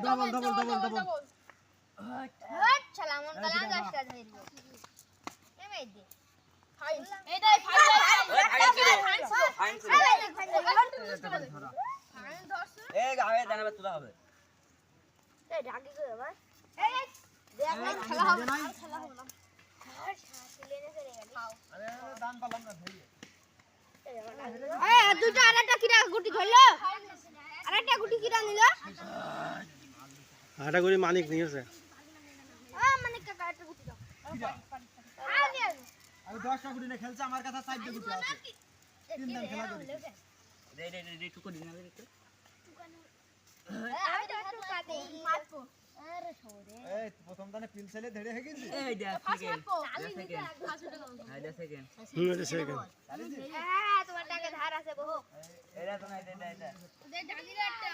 double double double double hot শালা মন কালা গাছটা ধরলো এমে দে ফাইন এইটাই ফাইন এই গাবে জানাবে তোলা হবে এই ঢাকি করে বাবা এই দেখ না খেলা হবে খেলা হবে না লেনে চলে গেল আরে দান পালাম না ভাই এই দুটো আরেকটা কিরা গুটি ধরলো আরেকটা গুটি কিরা নিল আটা করে মালিক নিয়েছে মানে কাকা একটা গুটি দাও আমি 10টা গুটি না খেলছে আমার কাছে 4টা গুটি আছে তিন দান খেলা করি রে টুকু দিনা রে আমি তো একটু কাটে মারবো আরে সরে এই প্রথম দানে পিল ছেলে ধরে হয়ে গেছি এই দে সেকেন্ড এটা সেকেন্ড হ্যাঁ তোমার টাকা ধার আছে বহু এরা তো না এটা দে ঢাকি একটা